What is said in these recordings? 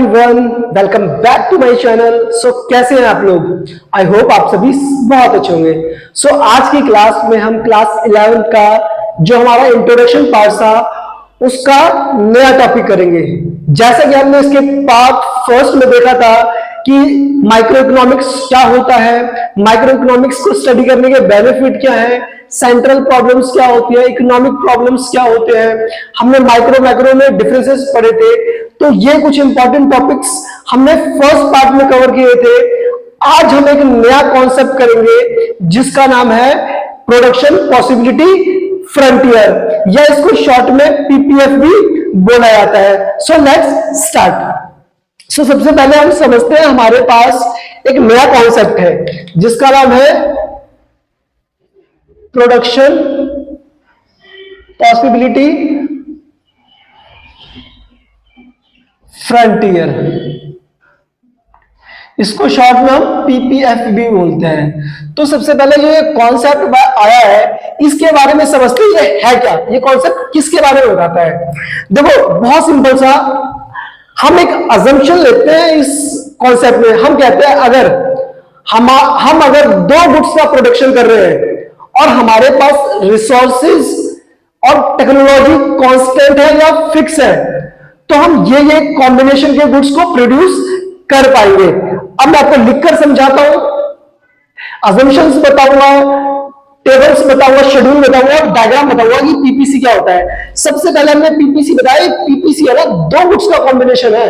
Everyone, welcome back to my channel. So कैसे हैं आप लोग? आई होप आप सभी बहुत अच्छे होंगे। सो आज की क्लास में हम क्लास 11 का जो हमारा इंट्रोडक्शन पार्ट था उसका नया टॉपिक करेंगे। जैसा कि हमने इसके पार्ट फर्स्ट में देखा था कि माइक्रो इकोनॉमिक्स क्या होता है, माइक्रो इकोनॉमिक्स को स्टडी करने के बेनिफिट क्या है, सेंट्रल प्रॉब्लम्स क्या होती है, इकोनॉमिक प्रॉब्लम्स क्या होते हैं। हमने माइक्रो मैक्रो में डिफरेंसेस पढ़े थे। तो ये कुछ इंपॉर्टेंट टॉपिक्स हमने फर्स्ट पार्ट में कवर किए थे। आज हम एक नया कॉन्सेप्ट करेंगे जिसका नाम है प्रोडक्शन पॉसिबिलिटी फ्रंटियर, या इसको शॉर्ट में पीपीएफ भी बोला जाता है। So let's start. सो सबसे पहले हम समझते हैं हमारे पास एक नया कॉन्सेप्ट है जिसका नाम है प्रोडक्शन पॉसिबिलिटी फ्रंटियर। इसको शॉर्ट में हम पीपीएफ भी बोलते हैं। तो सबसे पहले जो ये कॉन्सेप्ट आया है इसके बारे में समझते हैं ये है क्या, ये कॉन्सेप्ट किसके बारे में बताता है। देखो बहुत सिंपल सा, हम एक अजम्पशन लेते हैं इस कॉन्सेप्ट में। हम कहते हैं अगर हम अगर दो गुड्स का प्रोडक्शन कर रहे हैं और हमारे पास रिसोर्सेज और टेक्नोलॉजी कांस्टेंट है या फिक्स है, तो हम ये कॉम्बिनेशन के गुड्स को प्रोड्यूस कर पाएंगे। अब मैं आपको लिखकर समझाता हूं, अजम्पशंस बताऊंगा, टेबल्स बताऊंगा, शेड्यूल बताऊंगा और डायग्राम बताऊंगा कि पीपीसी क्या होता है। सबसे पहले हमने पीपीसी बताया। पीपीसी है ना, दो गुड्स का कॉम्बिनेशन है।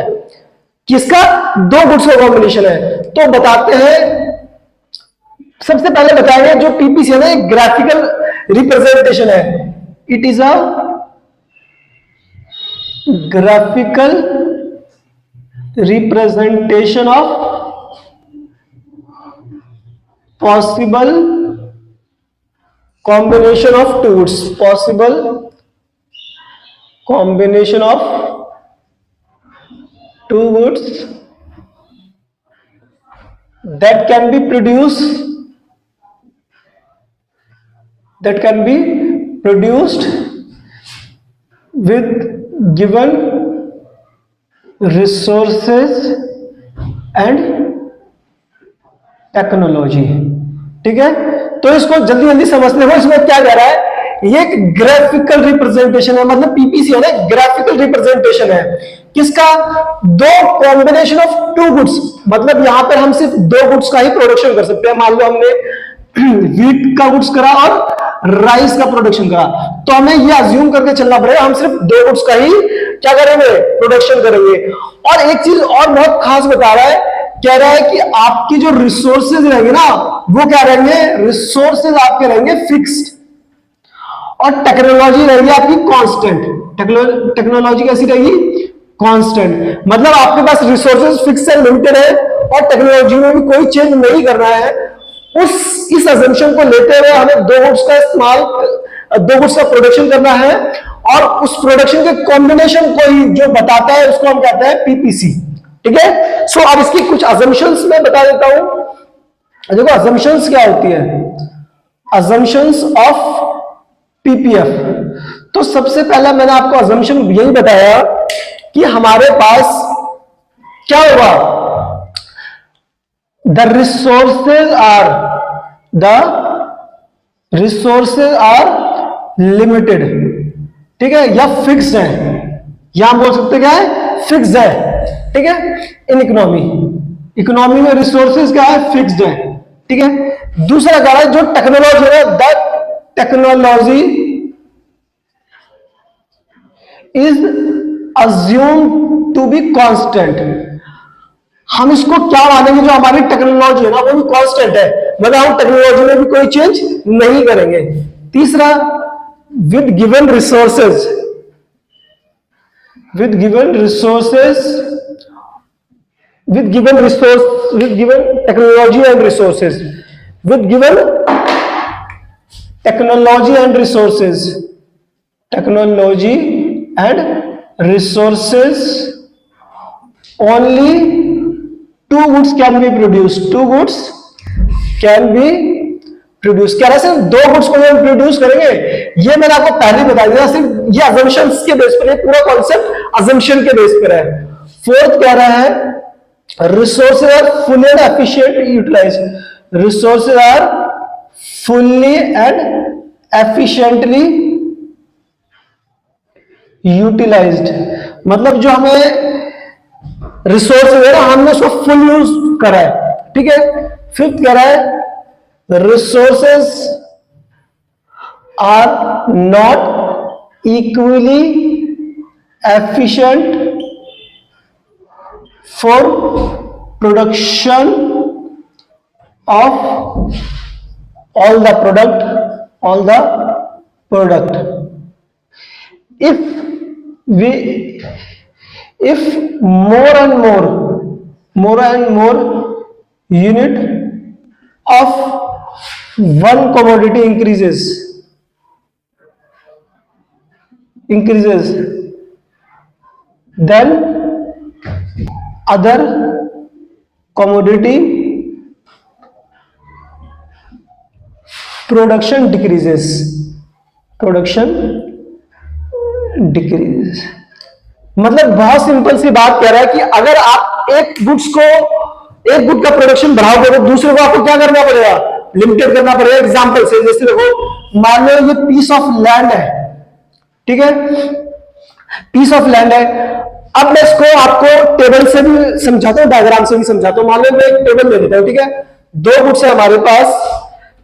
किसका? दो गुड्स का कॉम्बिनेशन है। तो बताते हैं, सबसे पहले बताएंगे जो पीपीसी है ना, एक ग्राफिकल रिप्रेजेंटेशन है। It is a graphical representation of possible combination of two goods, possible combination of two goods that can be produced with given resources and technology। ठीक है, तो इसको जल्दी जल्दी समझने को, इसमें क्या कह रहा है, ये एक ग्राफिकल रिप्रेजेंटेशन है। मतलब पीपीसी है ना, ग्राफिकल रिप्रेजेंटेशन है किसका? दो कॉम्बिनेशन ऑफ टू गुड्स। मतलब यहां पर हम सिर्फ दो गुड्स का ही प्रोडक्शन कर सकते हैं। मान लो हमने व्हीट का गुड्स करा और राइस का प्रोडक्शन करा, तो हमें ये अज्यूम करके चलना पड़ेगा हम सिर्फ दो गुड्स का ही क्या करेंगे, प्रोडक्शन करेंगे। और एक चीज और बहुत खास बता रहा है, कह रहा है कि आपकी जो रिसोर्सेज रहेंगे ना, वो क्या रहेंगे, रिसोर्सेज आपके रहेंगे फिक्स्ड और टेक्नोलॉजी रहेगी आपकी कांस्टेंट। टेक्नोलॉजी कैसी रहेगी? कांस्टेंट। मतलब आपके पास रिसोर्सेज फिक्स है, लिमिटेड है, और टेक्नोलॉजी में भी कोई चेंज नहीं करना है। इस अजम्पशन को लेते हुए हमें दो गुड्स का इस्तेमाल, दो गुड्स का प्रोडक्शन करना है, और उस प्रोडक्शन के कॉम्बिनेशन को ही जो बताता है उसको हम कहते हैं पीपीसी। ठीक है, सो अब इसकी कुछ अजम्पशंस मैं बता देता हूं। देखो अजम्पशंस क्या होती है, अजम्पशंस ऑफ पीपीएफ। तो सबसे पहला मैंने आपको अजम्पशन यही बताया कि हमारे पास क्या होगा, द रिसोर्सेज आर लिमिटेड। ठीक है, या फिक्स्ड है, या हम बोल सकते क्या है, फिक्स्ड है। ठीक है, इन इकोनॉमी में रिसोर्सेज क्या है, फिक्स्ड है। ठीक है, दूसरा कह रहा है जो टेक्नोलॉजी है, the technology is assumed to be constant। हम इसको क्या मानेंगे, जो हमारी टेक्नोलॉजी है ना वो भी कांस्टेंट है, मतलब हम टेक्नोलॉजी में भी कोई चेंज नहीं करेंगे। तीसरा, with given resources technology and resources, with given technology and resources only two goods can be produced। कह रहा सिर्फ दो गुड्स को हम प्रोड्यूस करेंगे। ये मैंने आपको पहले बता दिया, सिर्फ ये अजम्पशंस के बेस पर, ये पूरा कॉन्सेप्ट अजम्पशन के बेस पर है। फोर्थ कह रहा है resources are fully and efficiently utilise, resources are fully and efficiently utilised, मतलब जो हमें रिसोर्स है ना हमने उसको फुल यूज करा है, ठीक है। फिफ्थ कह रहा है resources are not equally efficient for production of all the product if more and more unit of one commodity increases then other commodity production decreases, मतलब बहुत सिंपल सी बात कह रहा है कि अगर आप एक गुड का प्रोडक्शन बढ़ाओगे तो दूसरे को आपको क्या करना पड़ेगा, लिमिटेड करना पड़ेगा। एग्जांपल से जैसे देखो, मान लो ये पीस ऑफ लैंड है, ठीक है, पीस ऑफ लैंड है। अब मैं इसको आपको टेबल से भी समझाता हूँ, डायग्राम से भी समझाता हूँ। मान लो मैं एक टेबल ले लेता हूँ, ठीक है, दो गुड्स है हमारे पास,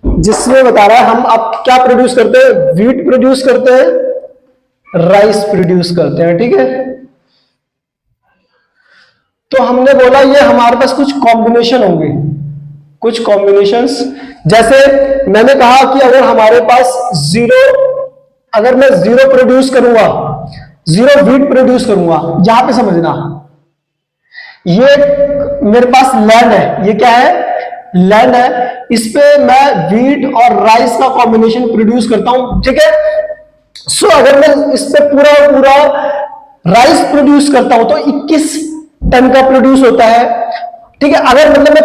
जिसमें बता रहा है हम अब क्या प्रोड्यूस करते हैं, व्हीट प्रोड्यूस करते हैं, राइस प्रोड्यूस करते हैं, ठीक है। तो हमने बोला ये हमारे पास कुछ कॉम्बिनेशन होंगे, कुछ कॉम्बिनेशंस। जैसे मैंने कहा कि अगर हमारे पास अगर मैं जीरो प्रोड्यूस करूंगा, जीरो व्हीट प्रोड्यूस करूंगा, यहां पे समझना, ये मेरे पास लैंड है, ये क्या है, लैंड है, इस पे मैं व्हीट और राइस का कॉम्बिनेशन प्रोड्यूस करता हूं, ठीक है। सो अगर मैं इस पे पूरा राइस प्रोड्यूस करता हूं तो 21 टन का प्रोड्यूस होता है, ठीक है। अगर मतलब मैं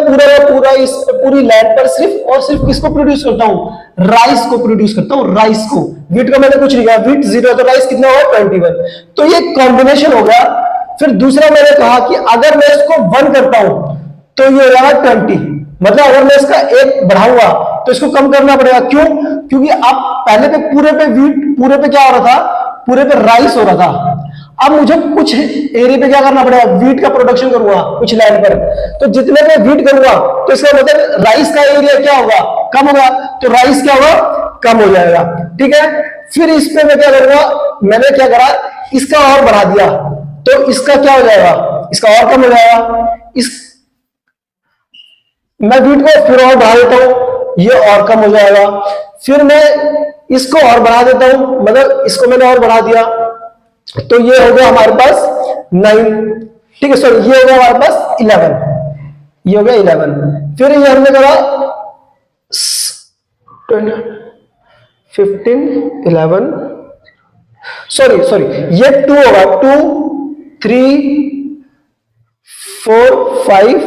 पूरा इस पूरी लैंड पर सिर्फ और सिर्फ किसको प्रोड्यूस करता हूं, राइस को प्रोड्यूस करता हूं, राइस को। व्हीट का मैंने कुछ नहीं कहा, व्हीट 0 तो राइस कितना होगा 21, तो ये कॉम्बिनेशन हो गया। फिर दूसरा मैंने कहा कि अगर मैं इसको 1 करता हूं तो ये हो जाएगा 20, मतलब अगर मैं इसका 1 बढ़ाऊंगा तो इसको कम करना पड़ेगा, क्यों, क्योंकि अब पहले पे पूरे पे व्हीट, पूरे पे क्या हो रहा था, पूरे पे राइस हो रहा था। अब मुझे कुछ एरिया पे क्या करना पड़ेगा, व्हीट का प्रोडक्शन करूंगा कुछ लैंड पर, तो जितने पे व्हीट करूंगा तो इसका मतलब राइस का एरिया क्या होगा, कम होगा, तो राइस क्या होगा, कम हो जाएगा, ठीक है। फिर इस पे मैं क्या करूंगा, मैंने क्या करा, इसका और बढ़ा दिया तो इसका क्या हो जाएगा, इसका और कम हो जाएगा। मैं व्हीट को फिर और बढ़ा देता हूं, ये और कम हो जाएगा। फिर मैं इसको और बढ़ा देता हूं, मतलब इसको मैंने और बढ़ा दिया तो ये हो गया हमारे पास 9, ठीक है, सॉरी ये हो गया हमारे पास 11, ये हो गया 11। फिर ये हमने करा 15 11, सॉरी ये 2 होगा, 2 3 4 5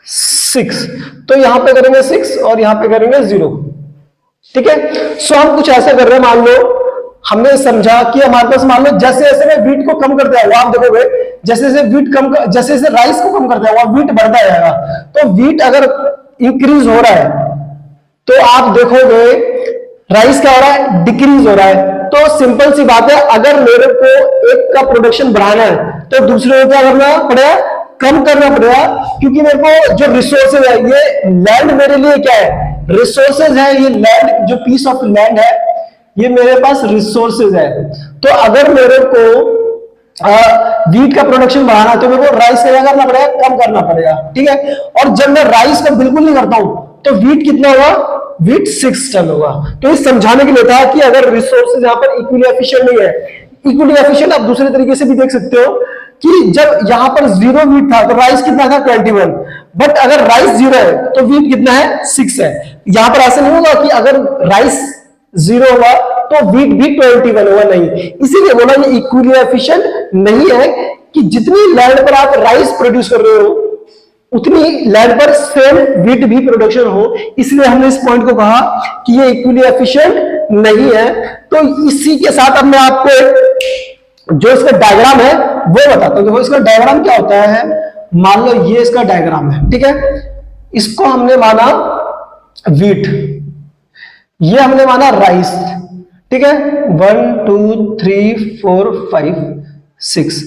6, तो यहां पे करेंगे 6 और यहां पे करेंगे 0, ठीक है। सो हम कुछ ऐसा कर रहे हैं, मान लो हमने समझा कि हमारे पास, मान लो जैसे जैसे मैं व्हीट को कम करते जाऊंगा, आप देखोगे जैसे जैसे व्हीट जैसे जैसे राइस को कम करते जाऊंगा व्हीट बढ़ता जाएगा। तो व्हीट अगर इंक्रीज हो रहा है तो आप देखोगे राइस क्या हो रहा है, डिक्रीज हो रहा है। तो सिंपल सी बात है, अगर मेरे को एक का प्रोडक्शन बढ़ाना है तो दूसरे को क्या करना पड़ेगा, कम करना पड़ेगा, क्योंकि मेरे को जो रिसोर्सेज है, ये लैंड मेरे लिए क्या है, रिसोर्सेज है, ये लैंड जो पीस ऑफ लैंड है ये मेरे पास रिसोर्सेज है। तो अगर मेरे को व्हीट का प्रोडक्शन बढ़ाना है तो मेरे को राइस का क्या करना पड़ेगा, कम करना पड़ेगा, ठीक है। और जब मैं राइस का बिल्कुल नहीं करता हूं तो व्हीट कितना होगा, व्हीट 6 टन होगा। तो ये समझाने के लिए था कि अगर रिसोर्सेज यहां पर इक्वली एफिशिएंट नहीं है, इक्वली एफिशिएंट आप दूसरे तरीके से भी देख सकते हो कि जब यहां पर 0 व्हीट था तो राइस कितना था 21, बट अगर राइस 0 है तो व्हीट कितना है 6 है। यहां पर ऐसा नहीं होगा कि अगर राइस 0 हुआ तो व्हीट भी 21 हुआ, नहीं। इसीलिए बोला ये इक्वली एफिशिएंट नहीं है कि जितनी लैंड पर आप राइस प्रोड्यूस कर रहे हो उतनी लैंड पर सेम व्हीट भी प्रोडक्शन हो, इसलिए हमने इस पॉइंट को कहा कि ये इक्वली एफिशिएंट नहीं है। तो इसी के साथ अब मैं आपको जो इसका डायग्राम है वो बताता हूं। देखो इसका डायग्राम क्या होता है, मान लो ये इसका डायग्राम है, ठीक है, इसको हमने माना वीट, ये हमने माना राइस, ठीक है, 1 2 3 4 5 6,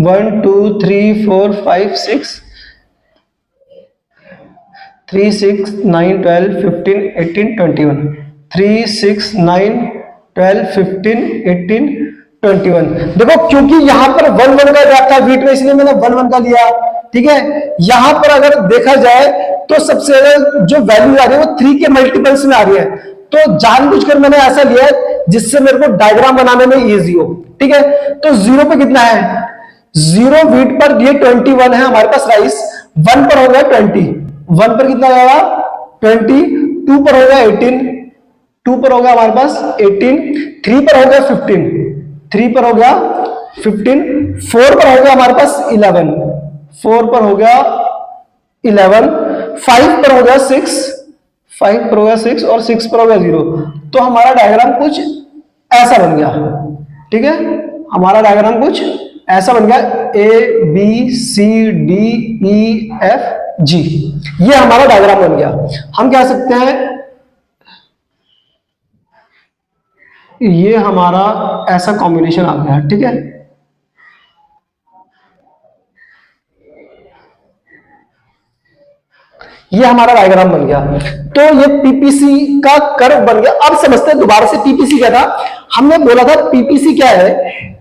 1 2 3 4 5 6 3 6 9 12 15 18 21, 3 6 9 12 15 18 21। देखो क्योंकि यहां पर 1 1 का गैप था वीट में, इसलिए मैंने 1 1 का लिया, ठीक है। यहां पर अगर देखा जाए तो सबसे ज्यादा जो वैल्यू आ रही है वो 3 के मल्टीपल्स में आ रही है, तो जानबूझकर मैंने ऐसा लिया है जिससे मेरे को डायग्राम बनाने में इजी हो, ठीक है। तो 0 पे कितना है, 0 वीट पर ये 21 है हमारे पास राइस, 1 पर हो गया 20, 1 पर कितना आएगा 20, 2 पर हो गया 18, 2 पर हो गया हमारे पास 18, 3 पर हो गया 15, 3 पर हो गया 15, 4 पर हो गया हमारे पास 11, 4 पर हो गया 11, 5 पर हो गया 6, 5 पर हो गया 6 और 6 पर हो गया 0। तो हमारा डायग्राम कुछ ऐसा बन गया, ठीक है, हमारा डायग्राम कुछ ऐसा बन गया, A B C D E F G, ये हमारा डायग्राम बन गया। हम कह सकते हैं ये हमारा ऐसा कॉम्बिनेशन आ गया, ठीक है। ये हमारा डायग्राम बन गया, तो ये पीपीसी का कर्व बन गया। अब समझते हैं दोबारा से पीपीसी क्या था। हमने बोला था पीपीसी क्या है,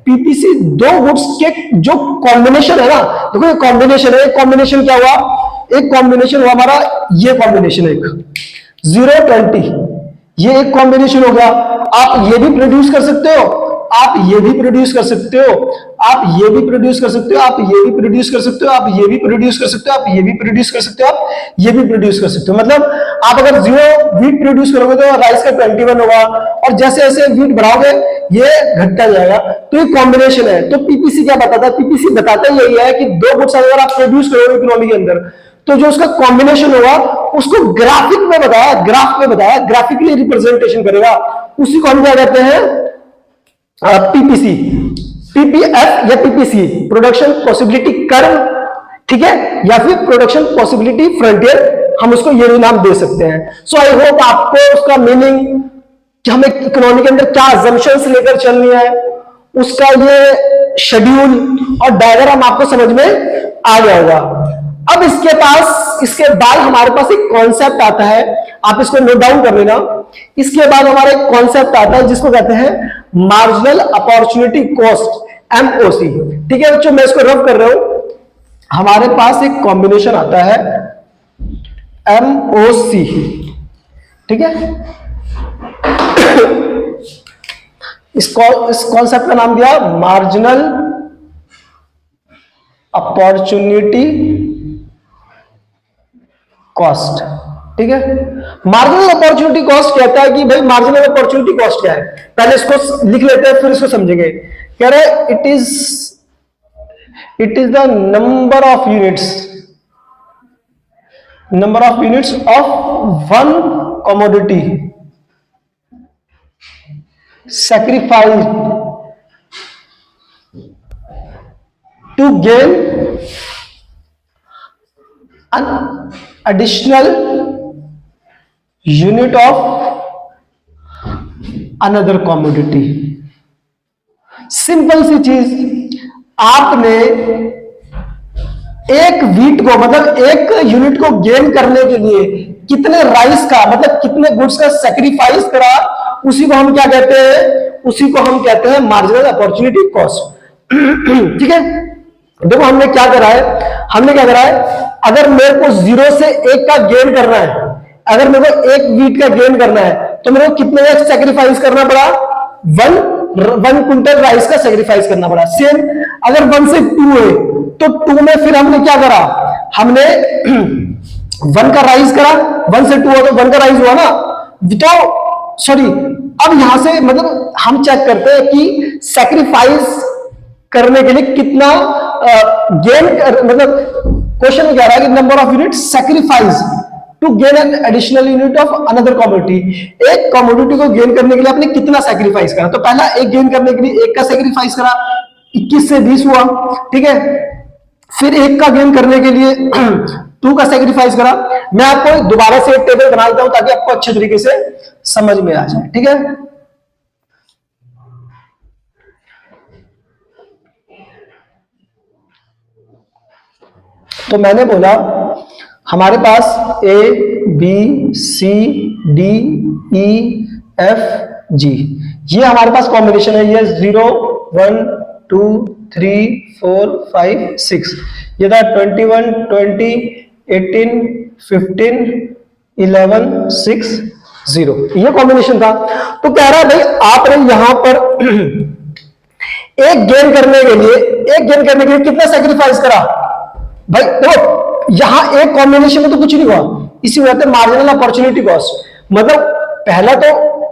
पीपीसी दो गुड्स के जो कॉम्बिनेशन है ना, देखो ये कॉम्बिनेशन है, कॉम्बिनेशन क्या हुआ, एक कॉम्बिनेशन हुआ हमारा, ये कॉम्बिनेशन एक 0 20, ये एक कॉम्बिनेशन हो गया। आप ये भी प्रोड्यूस कर सकते हो, आप ये भी प्रोड्यूस कर सकते हो, आप ये भी प्रोड्यूस कर सकते हो, आप ये भी प्रोड्यूस कर सकते हो, आप ये भी प्रोड्यूस कर सकते हो, आप ये भी प्रोड्यूस कर सकते हो, आप ये भी प्रोड्यूस कर सकते हो। मतलब आप अगर 0 वीट प्रोड्यूस करोगे तो राइस का 21 होगा, और जैसे जैसे वीट बढ़ाओगे ये घटता जाएगा। तो ये कॉम्बिनेशन है। तो पीपीसी क्या बताता है, पीपीसी बताता यही है कि दो गुड्स अगर आप प्रोड्यूस करोगे इकोनॉमी के अंदर, तो जो उसका कॉम्बिनेशन होगा उसको ग्राफिक में बताया, ग्राफ में बताया, ग्राफिकली रिप्रेजेंटेशन करेगा, उसी को हम क्या कहते हैं, पीपीसी, पीपीएफ या पीपीसी, प्रोडक्शन पॉसिबिलिटी कर्व, ठीक है, या फिर प्रोडक्शन पॉसिबिलिटी फ्रंटियर, हम उसको ये भी नाम दे सकते हैं। सो आई होप आपको उसका मीनिंग कि हमें इकोनॉमी के अंदर क्या अजम्पशंस लेकर चलनी है, उसका ये शेड्यूल और डायग्राम आपको समझ में आ गया होगा। अब इसके बाद हमारे पास एक कॉन्सेप्ट आता है, आप इसको नोट डाउन कर लेना। इसके बाद हमारा एक कॉन्सेप्ट आता है जिसको कहते हैं मार्जिनल अपॉर्चुनिटी कॉस्ट, एमओसी, ठीक है बच्चों, मैं इसको रफ कर रहा हूं। हमारे पास एक कॉम्बिनेशन आता है एमओसी, ठीक है, इस कॉन्सेप्ट का नाम दिया मार्जिनल अपॉर्चुनिटी कॉस्ट, ठीक है। मार्जिनल अपॉर्चुनिटी कॉस्ट कहता है कि भाई मार्जिनल अपॉर्चुनिटी कॉस्ट क्या है, पहले इसको लिख लेते हैं फिर इसको समझेंगे। कह रहे it is the number of units of one commodity sacrificed to gain an additional unit of another commodity। Simple सी चीज, आपने एक वीट को मतलब एक यूनिट को गेन करने के लिए कितने राइस का मतलब कितने गुड्स का सैक्रिफाइस करा, उसी को हम क्या कहते हैं, उसी को हम कहते हैं मार्जिनल अपॉर्चुनिटी कॉस्ट, ठीक है। देखो हमने क्या करा है, अगर मेरे को 0 से 1 का गेन करना है, अगर मेरे को 1 वीट का गेन करना है तो मेरे को कितने का सैक्रिफाइस करना पड़ा, 1 क्विंटल राइस का सैक्रिफाइस करना पड़ा। सेम अगर 1 से 2 है तो 2 में फिर हमने क्या करा, हमने 1 का राइस करा, 1 से 2 हुआ तो 1 का राइस हुआ ना, तो सॉरी अब यहां से मतलब हम चेक करते हैं कि सैक्रिफाइस करने के लिए कितना गेन मतलब क्वेश्चन में कह रहा है कि number of unit sacrifice to gain an additional unit of another commodity, एक कमोडिटी को गेन करने के लिए आपने कितना सैक्रिफाइस करा। तो पहला एक गेन करने के लिए 1 का सैक्रिफाइस करा, 21 से 20 हुआ, ठीक है। फिर 1 का गेन करने के लिए 2 का सेक्रीफाइस करा। मैं आपको दोबारा से एक टेबल बना देता हूं ताकि आपको अच्छे तरीके से समझ में आ जाए, ठीक है। तो मैंने बोला हमारे पास A B C D E F G, ये हमारे पास कॉम्बिनेशन है। ये 0 1 2 3 4 5 6, ये था 21 20 18 15 11 6 0, ये कॉम्बिनेशन था। तो कह रहा है भाई आपने यहां पर एक गेन करने के लिए कितना सेक्रीफाइस करा भाई। देखो यहां एक कॉम्बिनेशन में तो कुछ नहीं हुआ, इसी कहते हैं मार्जिनल अपॉर्चुनिटी कॉस्ट। मतलब पहला तो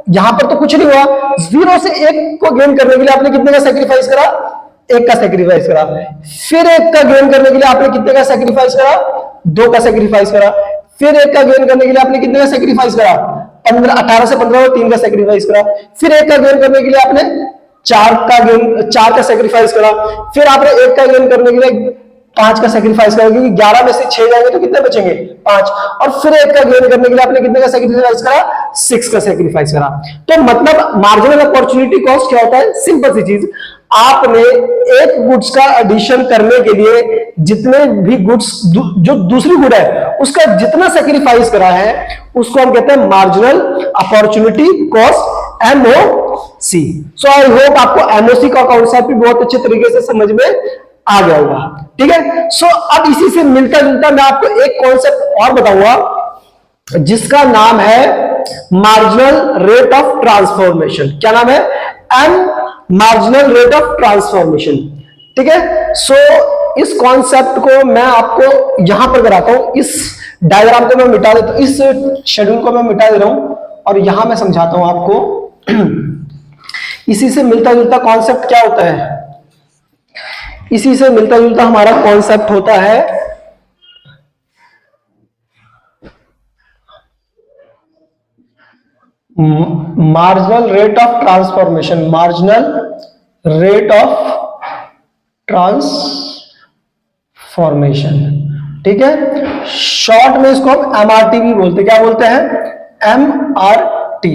यहां पर तो कुछ नहीं हुआ, 0 से 1 को गेन करने के लिए आपने कितने का सेक्रीफाइस करा, 1 का सेक्रीफाइस करा। फिर 1 का गेन करने के लिए आपने कितने का सेक्रीफाइस करा, 2 का सेक्रीफाइस करा। फिर 1 का गेन करने के लिए आपने कितने का सेक्रीफाइस करा, 18 से 15 में 3 का सेक्रीफाइस करा। फिर 1 का गेन करने के लिए आपने 4 का सेक्रीफाइस करा। फिर आपने 1 का गेन करने के लिए 5 का सेक्रीफाइस करा, क्योंकि 11 में से 6 जाएंगे तो कितने बचेंगे, 5। और फिर 1 का गेन करने के लिए आपने कितने का सेक्रीफाइस करा, 6 का सेक्रीफाइस करा। तो मतलब मार्जिनल अपॉर्चुनिटी कॉस्ट क्या होता है, सिंपल सी चीज, आपने एक गुड्स का एडिशन करने के लिए जितने भी गुड्स जो दूसरी गुड है उसका जितना सेक्रीफाइस करा है उसको हम कहते हैं marginal opportunity cost, MOC। So I hope आपको MOC का कॉन्सेप्ट भी बहुत अच्छे तरीके से समझ में आ गया होगा, ठीक है। सो अब इसी से मिलता जुलता मैं आपको एक कॉन्सेप्ट और बताऊंगा जिसका नाम है मार्जिनल रेट ऑफ ट्रांसफॉर्मेशन। क्या नाम है, मार्जिनल रेट ऑफ ट्रांसफॉर्मेशन, ठीक है। सो इस कॉन्सेप्ट को मैं आपको यहां पर कराता हूं, इस डायग्राम को मैं मिटा देता हूं, इस शेड्यूल को मैं मिटा दे रहा हूं और यहां मैं समझाता हूं आपको। इसी से मिलता जुलता कॉन्सेप्ट क्या होता है, इसी से मिलता जुलता हमारा कॉन्सेप्ट होता है marginal rate of transformation, marginal rate of transformation, ठीक है। शॉर्ट में इसको हम MRT भी बोलते हैं। क्या बोलते हैं, MRT।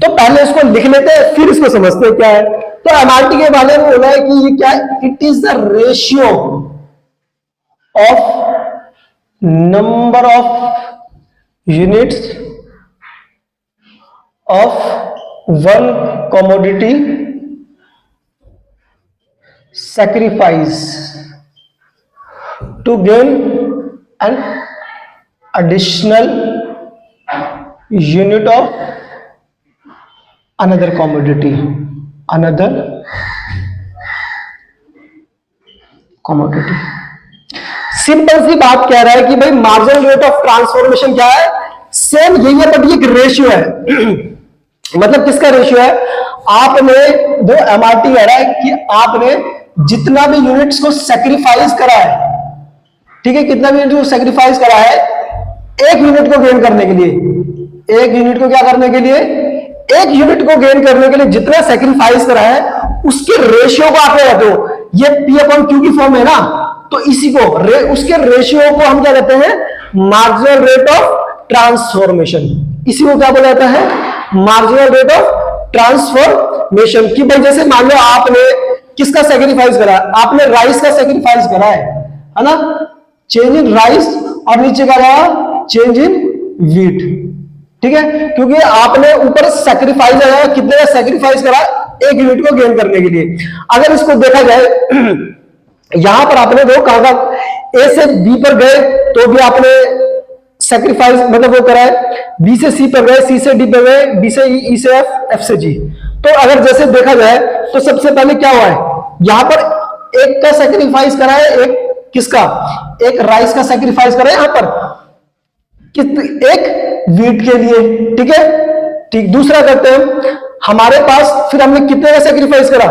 तो पहले इसको लिख लेते हैं फिर इसको समझते हैं क्या है। तो MRT के बारे में बोला है कि ये क्या है, it is the ratio of number of units of one commodity sacrifice to gain an additional unit of another commodity, simple सी बात कह रहा है कि भाई मार्जिनल रेट ऑफ ट्रांसफॉर्मेशन क्या है, सेम यही है बट ये एक रेशियो है। मतलब किसका रेशियो है, आपने जो MRT कह रहा है कि आपने जितना भी यूनिट्स को सेक्रीफाइस करा है, ठीक है, कितना भी यूनिट को सेक्रीफाइस करा है, एक यूनिट को गेन करने के लिए, एक यूनिट को क्या करने के लिए, एक यूनिट को गेन करने के लिए जितना सेक्रीफाइस करा है उसके रेशियो को आप क्या कहते हो, ये P/Q की फॉर्म है ना, तो इसी को उसके रेशियो को हम क्या कहते हैं, मार्जिनल रेट ऑफ ट्रांसफॉर्मेशन। इसी को क्या बोला जाता है, मार्जिनल रेट ऑफ ट्रांसफॉर्मेशन। की भाई जैसे मान लो आपने किसका सेक्रीफाइस करा, आपने राइस का सेक्रीफाइस करा है ना, चेंज इन राइस, और नीचे क्या रहा, चेंज इन व्हीट, ठीक है, क्योंकि आपने ऊपर सेक्रीफाइस आया, कितने का सेक्रीफाइस करा, एक यूनिट को गेन करने के लिए। अगर इसको देखा जाए यहां पर आपने दो कहा ए से बी पर गए तो भी आपने सेक्रीफाइस मतलब वो करा है, बी से सी पर गए, सी से डी पर गए, डी से ई से एफ, एफ से जी। तो अगर जैसे देखा जाए तो सबसे पहले क्या हुआ है, यहां पर एक का सेक्रीफाइस करा है, एक किसका, एक राइस का सेक्रीफाइस करा है यहां पर, एक व्हीट के लिए, ठीक है, ठीक। दूसरा करते हैं, हमारे पास फिर हमने कितने का सेक्रीफाइस करा,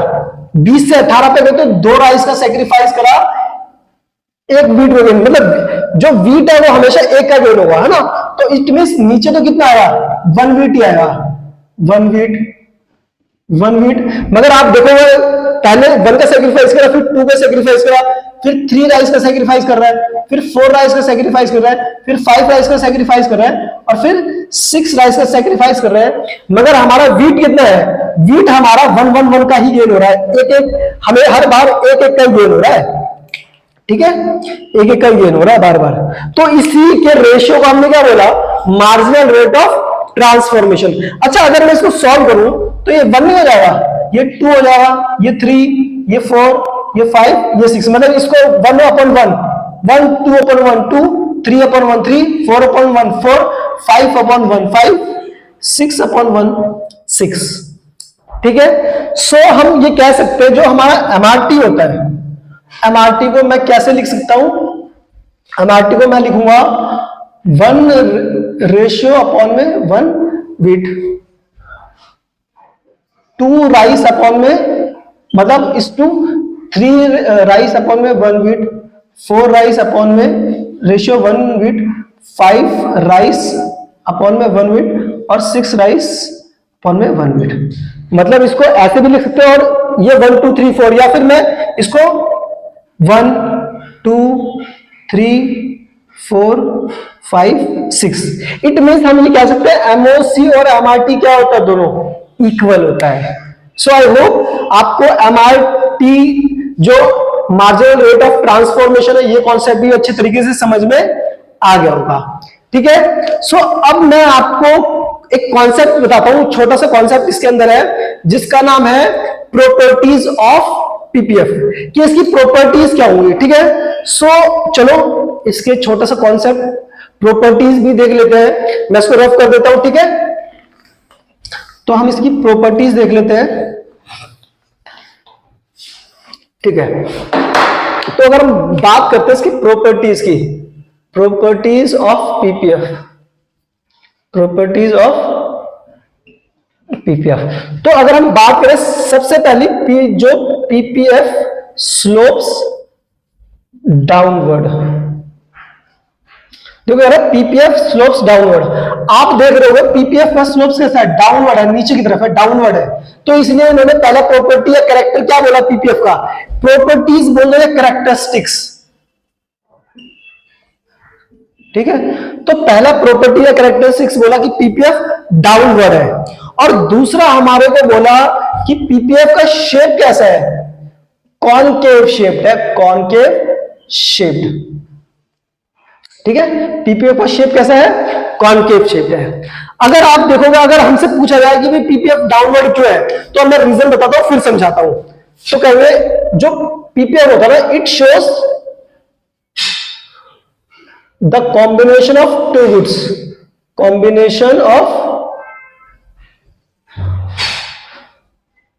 20 से 18 पे गए तो 2 राइस का सेक्रीफाइस करा, एक व्हीट को गेन, मतलब जो व्हीट है वो हमेशा एक का गेन होगा, है ना। तो इट मींस नीचे तो कितना आएगा, 1 व्हीट ही आएगा, 1 व्हीट। मगर आप देखोगे पहले 1 का सेक्रीफाइस करा, फिर 2 का सेक्रीफाइस करा, फिर 3 राइस का सेक्रीफाइस कर रहा है, फिर 4 राइस का सेक्रीफाइस कर रहा है, फिर 5 राइस का सेक्रीफाइस कर रहा है, और फिर 6 राइस का सेक्रीफाइस कर रहे हैं। मगर हमारा वीट कितना है? वीट हमारा 1-1-1 का ही गेन हो रहा है, एक एक, हमें हर बार एक एक का गेन हो रहा है, ठीक है, एक एक का गेन हो रहा है बार बार। तो इसी के रेशियो को हमने क्या बोला? Marginal rate of transformation. अच्छा, अगर मैं इसको सॉल्व करूं तो ये 1 नहीं हो जाएगा, ये 2 हो जाएगा, ये 3, ये 4, ये 5, ये 6, मतलब इसको 1/1, 1 2/1 2, 3/1 3, 4/1 4, 5/1 5, 6/1 6, ठीक है। सो हम ये कह सकते हैं जो हमारा एमआरटी होता है, एमआरटी को मैं कैसे लिख सकता हूं? एमआरटी को मैं लिखूंगा 1 रेशियो अपॉन में 1 वीट, 2 राइस अपॉन में, मतलब इस 3 राइस अपॉन में 1 वीट, 4 राइस अपॉन में रेशियो 1 वीट, 5 राइस अपॉन में 1 वीट, और 6 राइस अपॉन में 1 वीट। मतलब इसको ऐसे भी लिख सकते हैं, और ये 1 2 3 4, या फिर मैं इसको 1 2 3 4 5 6, इट मीन्स हम ये कह सकते हैं एमओसी और एमआरटी क्या होता है? दोनों इक्वल होता है। सो आई होप आपको एमआरटी जो मार्जिनल रेट ऑफ ट्रांसफॉर्मेशन है, ये कॉन्सेप्ट भी अच्छे तरीके से समझ में आ गया होगा, ठीक है। सो अब मैं आपको एक कॉन्सेप्ट बताता हूं, छोटा सा कॉन्सेप्ट इसके अंदर है, जिसका नाम है प्रॉपर्टीज ऑफ पीपीएफ, कि इसकी प्रॉपर्टीज क्या होंगी, ठीक है। सो चलो इसके छोटा सा कॉन्सेप्ट प्रॉपर्टीज भी देख लेते हैं, मैं इसको रफ कर देता हूं, ठीक है। तो हम इसकी प्रॉपर्टीज देख लेते हैं, ठीक है। तो अगर हम बात करते हैं इसकी प्रॉपर्टीज की, properties of PPF, properties of PPF, तो अगर हम बात करें सबसे पहली जो पीपीएफ स्लोप्स डाउनवर्ड, देखो यार पीपीएफ स्लोप्स डाउनवर्ड, आप देख रहे होगे पीपीएफ का स्लोप्स कैसा है? डाउनवर्ड है, नीचे की तरफ है, डाउनवर्ड है। तो इसलिए इन्होंने पहला प्रॉपर्टी या कैरेक्टर क्या बोला पीपीएफ का? प्रॉपर्टीज बोल रहे हैं कैरेक्टरिस्टिक्स, ठीक है। तो पहला प्रॉपर्टी या कैरेक्टरिस्टिक्स बोला कि पीपीएफ डाउनवर्ड है, और दूसरा हमारे को बोला कि पीपीएफ का शेप कैसा है? कॉनकेव शेप्ड है, कॉनकेव शेप्ड, ठीक है। पीपीएफ का शेप कैसा है? कॉनकेव शेप्ड है। अगर आप देखोगे, अगर हमसे पूछा जाए कि भाई पीपीएफ डाउनवर्ड क्यों है, तो मैं रीजन बताता हूं, फिर समझाता हूं। तो कहेंगे जो पीपीएफ होता है ना, it shows the combination of two goods, combination of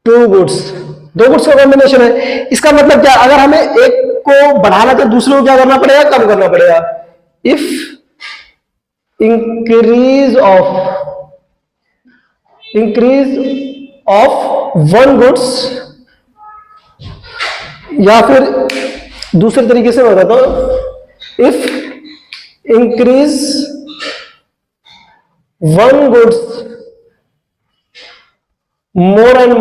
two goods, दो गुड्स का कॉम्बिनेशन है। इसका मतलब क्या? अगर हमें एक को बढ़ाना तो दूसरे को क्या करना पड़ेगा? कम करना पड़ेगा। If increase of one goods, या फिर दूसरे तरीके से बताता हूं, if increase one goods more and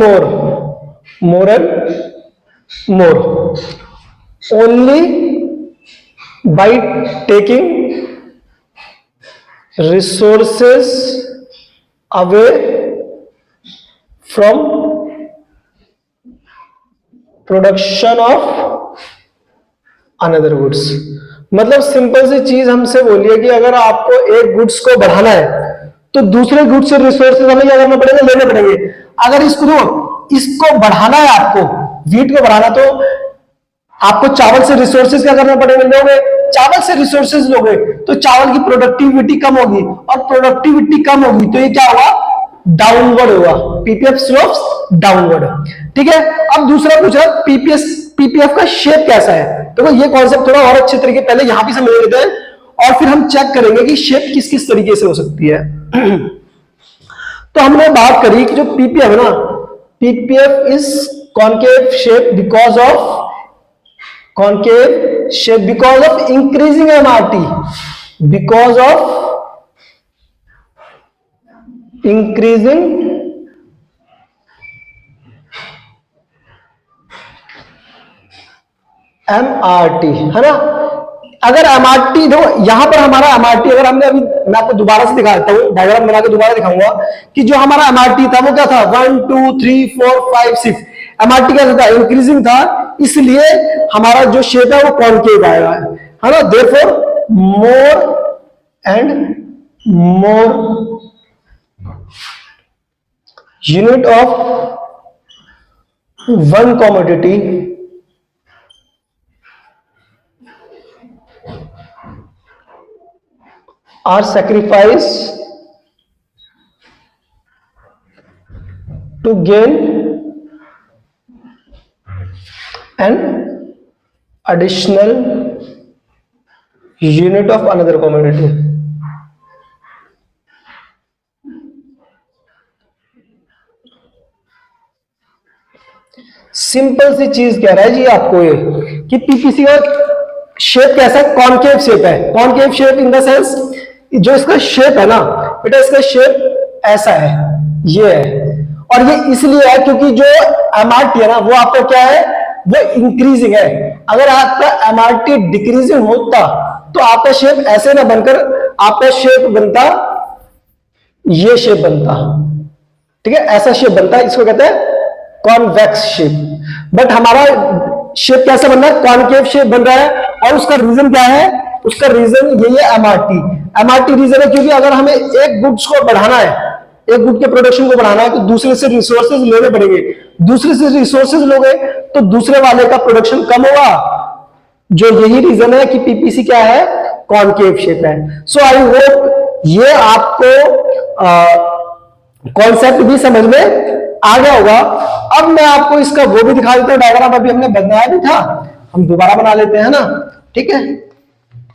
more only by taking resources away from production of another goods। मतलब सिंपल सी चीज हमसे बोलिए कि अगर आपको एक गुड्स को बढ़ाना है तो दूसरे गुड्स से रिसोर्सेज हमें क्या करना पड़ेगा? लेने पड़ेंगे। अगर इसको बढ़ाना है, आपको वीट को बढ़ाना, तो आपको चावल से रिसोर्सेज क्या करना पड़ेगा? लोगे, चावल से रिसोर्सेज लोगे तो चावल की प्रोडक्टिविटी कम होगी, और प्रोडक्टिविटी कम होगी तो ये क्या होगा? डाउनवर्ड होगा, पीपीएफ स्लोप्स डाउनवर्ड, ठीक है। अब दूसरा पूछा पीपीएफ का शेप कैसा है। तो ये कॉन्सेप्ट थोड़ा और अच्छे तरीके पहले यहां भी समझ लेते हैं, और फिर हम चेक करेंगे कि शेप किस किस तरीके से हो सकती है। तो हमने बात करी कि जो पीपीएफ है ना, PPF is concave shape because of increasing MRT, because of increasing MRT है ना। अगर MRT देखो यहां पर हमारा MRT, अगर हमने अभी, मैं आपको दोबारा से दिखा देता हूं, डायग्राम बना के दोबारा दिखाऊंगा कि जो हमारा MRT था वो क्या था, 1 2 3 4 5 6। MRT क्या था, इंक्रीजिंग था, इसलिए हमारा जो शेप है वो कॉनकेव आएगा, है ना। Therefore more and more unit of one commodity are sacrificed to gain an additional unit of another commodity। Simple सी चीज कह रहा है जी आपको ये कि पीपीसी का शेप कैसा है, कॉनकेव शेप है। Concave shape in the sense जो इसका शेप है ना बेटा, इसका शेप ऐसा है, ये है, और ये इसलिए है क्योंकि जो एमआरटी है ना वो आपका क्या है, वो इंक्रीजिंग है। अगर आपका एमआरटी डिक्रीजिंग होता तो आपका शेप ऐसे ना बनकर आपका शेप बनता, ये शेप बनता, ठीक है, ऐसा शेप बनता है, इसको कहते हैं कॉन्वेक्स शेप। बट हमारा शेप कैसा बन रहा है, कॉनकेव शेप बन रहा है, और उसका रीजन क्या है, उसका रीजन यही है एमआरटी। एमआरटी रीजन है क्योंकि अगर हमें एक गुड्स को बढ़ाना है, एक गुड के प्रोडक्शन को बढ़ाना है तो दूसरे से रिसोर्सेज लेने पड़ेंगे, दूसरे से रिसोर्सेज लोगे तो दूसरे वाले का प्रोडक्शन कम होगा, जो यही रीजन है कि पीपीसी क्या है, कॉनकेव शेप है। सो आई होप ये आपको कॉन्सेप्ट भी समझ में आ गया होगा। अब मैं आपको इसका वो भी दिखा देता हूं, डायग्राम अभी हमने बनाया भी था, हम दोबारा बना लेते हैं ना, ठीक है।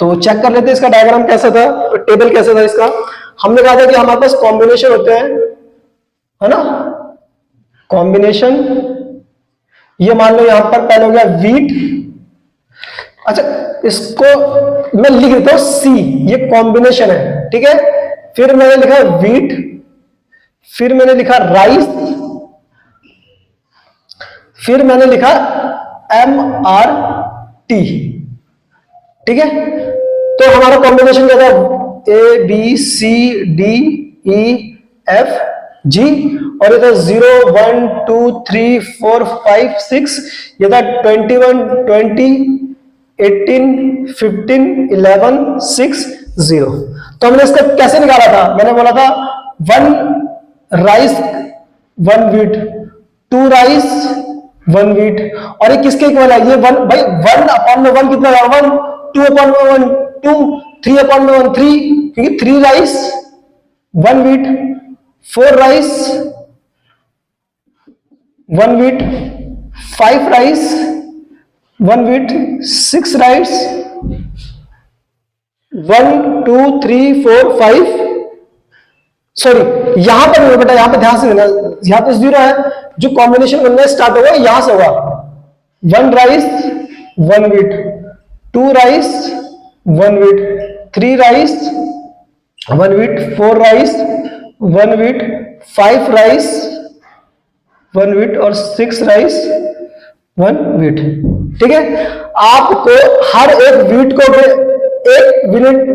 तो चेक कर लेते हैं इसका डायग्राम कैसा था, टेबल कैसा था इसका। हमने कहा था कि हमारे पास कॉम्बिनेशन होते हैं, है ना, कॉम्बिनेशन। ये मान लो यहां पर पहले हो गया वीट, अच्छा इसको मैं लिख देता हूं सी, ये कॉम्बिनेशन है, ठीक है। फिर मैंने लिखा वीट, फिर मैंने लिखा राइस, फिर मैंने लिखा MRT, ठीक है। तो हमारा कॉम्बिनेशन क्या था, ABCDEF G, और ये था 0 1 2 3 4 5 6, ये था 21 20 18 15 11 6 0। तो हमने इसका कैसे निकाला था, मैंने बोला था 1 राइस 1 वीट, 2 राइस 1 वीट, और ये किसके इक्वल है, ये 1 भाई 1 अपॉन में 1 कितना है, 1, 2 अपॉन में 1 2, 3 अपॉन में 1 3, क्योंकि 3 rice 1 wheat, 4 rice 1 wheat, 5 rice 1 wheat, 6 rice 1 2 3 4 5, sorry यहां पर नहीं बेटा, यहां पर ध्यान से देना, यहां पे 0 है, जो कॉम्बिनेशन बनना स्टार्ट होगा यहां से होगा, 1 rice 1 wheat, 2 rice 1 wheat, 3 rice 1 wheat, 4 rice 1 wheat, 5 rice 1 wheat, और 6 राइस 1 वीट, ठीक है। आपको हर एक वीट को, एक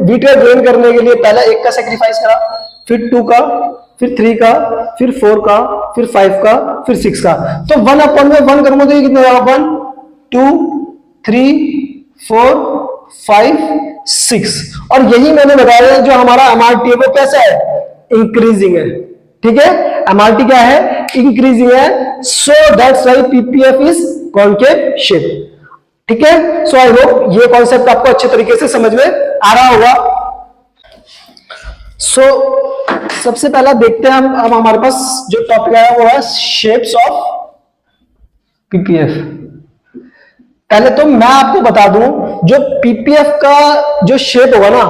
वीट का गेन करने के लिए पहले 1 का सेक्रीफाइस करा, फिर 2 का, फिर 3 का, फिर 4 का, फिर 5 का, फिर 6 का। तो 1 अपॉन में 1 करूंगा तो ये कितना होगा, 1 2 3 4 5 6, और यही मैंने बताया जो हमारा एमआरटी है वो कैसा है, इंक्रीजिंग है, ठीक है। एमआरटी क्या है, इंक्रीजिंग है, so that's why PPF is concave shape, ठीक है। सो आई होप ये कॉन्सेप्ट आपको अच्छे तरीके से समझ में आ रहा होगा। सो सबसे पहला देखते हैं हम, अब हमारे पास जो टॉपिक आया वो है शेप्स ऑफ पीपीएफ। पहले तो मैं आपको बता दूं, जो पीपीएफ का जो शेप होगा ना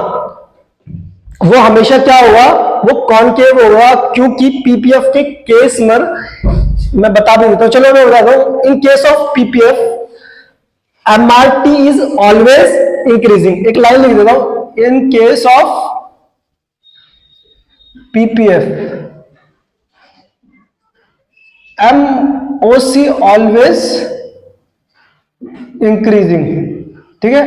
वो हमेशा क्या होगा, वो कॉनकेव होगा, क्योंकि पीपीएफ के केस में मैं बता देता हूं, चलो मैं बता दूं, in case of PPF MRT is always increasing. एक लाइन लिख देता हूं, in case of PPF MOC always increasing, ठीक है।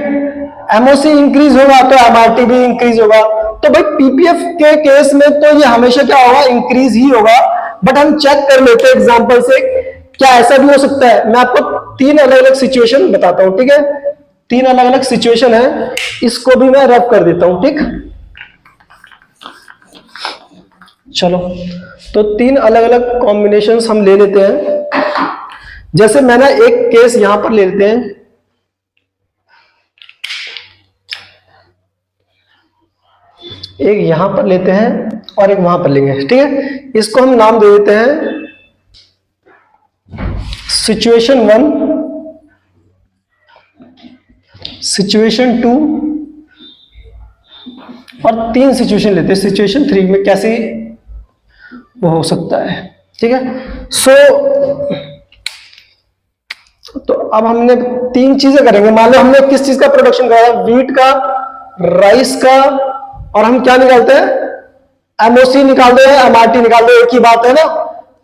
एमओसी इंक्रीज होगा तो एमआरटी भी इंक्रीज होगा। तो भाई पीपीएफ के केस में तो ये हमेशा क्या होगा, इंक्रीज ही होगा। बट हम चेक कर लेते हैं एग्जांपल से, क्या ऐसा भी हो सकता है। मैं आपको 3 अलग अलग सिचुएशन बताता हूं, ठीक है। 3 अलग अलग सिचुएशन है, इसको भी मैं रफ कर देता हूं, ठीक। चलो, तो 3 अलग अलग कॉम्बिनेशंस हम ले लेते हैं। जैसे मैंने एक केस यहां पर ले लेते हैं, एक यहां पर लेते हैं और एक वहां पर लेंगे, ठीक है। इसको हम नाम दे देते हैं सिचुएशन 1, सिचुएशन 2 और 3 सिचुएशन लेते हैं। सिचुएशन 3 में कैसे वो हो सकता है, ठीक है। तो अब हमने 3 चीजें करेंगे। मान लो हमने किस चीज का प्रोडक्शन कराया, वीट का, राइस का, और हम क्या निकालते हैं, एमओसी निकालते हैं, एमआरटी निकालते हैं। एक ही बात है ना,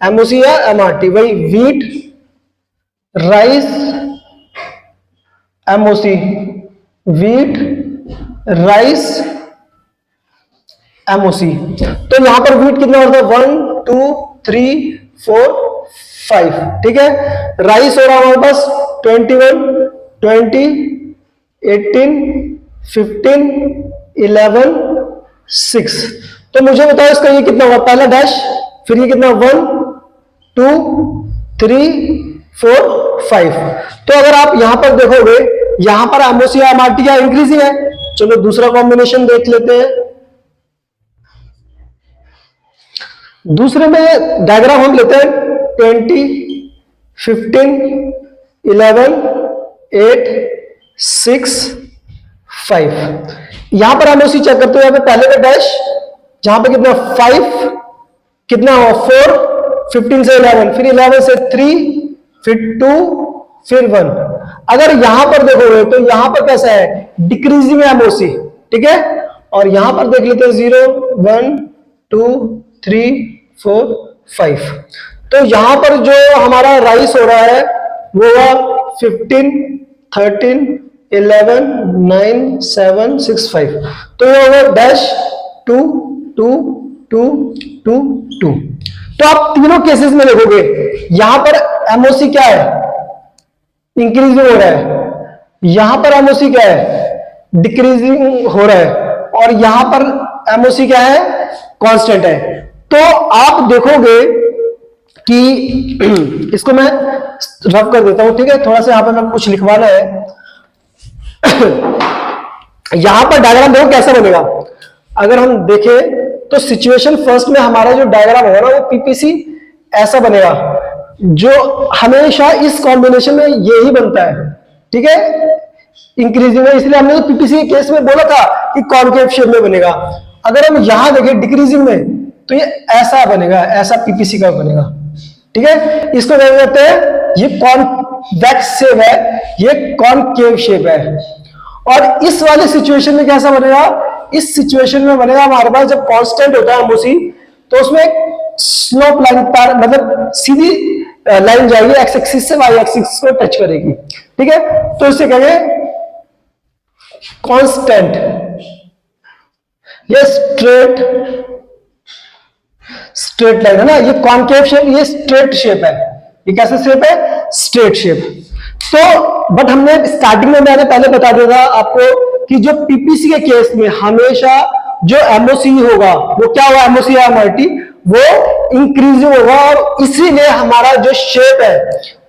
एमओसी या एमआरटी, वही wheat, rice, MOC, wheat, rice, MOC. तो यहां पर वीट कितना होता है, 1 2 3 4 5, ठीक है। राइस हो रहा हमारे पास 21 20 18 15 11 6। तो मुझे बताओ इसका ये कितना होगा, पहला डैश, फिर ये कितना 1 2 3 4 5। तो अगर आप यहां पर देखोगे, यहां पर एमओसी या एमआरटी क्या इंक्रीजिंग है। चलो दूसरा कॉम्बिनेशन देख लेते हैं। दूसरे में डायग्राम हम लेते हैं 20 15 11 8 6 5। यहां पर एमओसी चेक करते हो, यहां पे पहले का डैश, जहां पे कितना 5, कितना हो 4, 15 से 11, फिर 11 से 3, फिर 2, फिर 1। अगर यहां पर देखोगे तो यहां पर कैसा है, डिक्रीजिंग एमओसी, ठीक है। और यहां पर देख लेते हैं 0 1 2 3 4 5। तो यहां पर जो हमारा राइस हो रहा है वो हुआ 15 13 11 9 7 6 5। तो ये होगा डैश 2 2 2 2 2। तो आप तीनों केसेस में देखोगे यहां पर एमओसी क्या है, इंक्रीजिंग हो रहा है, यहां पर एमओसी क्या है, डिक्रीजिंग हो रहा है, और यहां पर एमओसी क्या है, कांस्टेंट है। तो आप देखोगे कि इसको मैं रफ कर देता हूं, ठीक है। थोड़ा सा यहां पर मैं कुछ लिखवाना है। यहां पर डायग्राम देखो कैसा बनेगा। अगर हम देखें तो सिचुएशन फर्स्ट में हमारा जो डायग्राम होगा ना, वो पीपीसी ऐसा बनेगा, जो हमेशा इस कॉम्बिनेशन में यही बनता है, ठीक है, इंक्रीजिंग है। इसलिए हमने तो पीपीसी के केस में बोला था कि कॉनकेव शेप में बनेगा। अगर हम यहां देखें डिक्रीजिंग में, तो ये ऐसा बनेगा, ऐसा पीपीसी का बनेगा, ठीक है। इसको क्या कहते हैं, ये कॉन्वेक्स शेप है, ये कॉनकेव शेप है। और इस वाले सिचुएशन में कैसा बनेगा, इस सिचुएशन में बनेगा हमारे पास जब कांस्टेंट होता है एमओसी, तो उसमें स्लोप लाइन पर, मतलब सीधी लाइन जाएगी, एक्स एक्सिस से वाई एक्सिस को टच करेगी, ठीक है। तो इसे कहेंगे कांस्टेंट। ये स्ट्रेट लाइन है ना, ये कॉनकेव शेप, ये स्ट्रेट शेप है। ये कैसा शेप है, स्ट्रेट शेप। तो बट हमने स्टार्टिंग में मैंने पहले बता दिया था आपको कि जो पीपीसी के केस में हमेशा जो एमओसी होगा वो क्या होगा, एमओसी या एमआरटी, वो इंक्रीजिंग होगा। और इसीलिए हमारा जो शेप है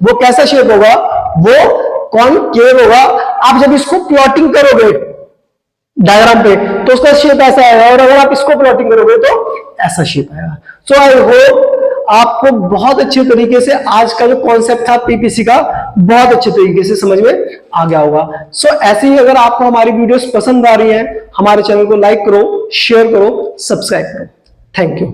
वो कैसा शेप होगा, वो कॉनकेव होगा। आप जब इसको प्लॉटिंग करोगे डायग्राम पे तो उसका शेप ऐसा आएगा, और अगर आप इसको प्लॉटिंग करोगे तो ऐसा शेप आएगा। सो आई होप आपको बहुत अच्छे तरीके से आज का जो कॉन्सेप्ट था पीपीसी का, बहुत अच्छे तरीके से समझ में आ गया होगा। सो ऐसे ही अगर आपको हमारी वीडियोस पसंद आ रही हैं, हमारे चैनल को लाइक करो, शेयर करो, सब्सक्राइब करो। Thank you.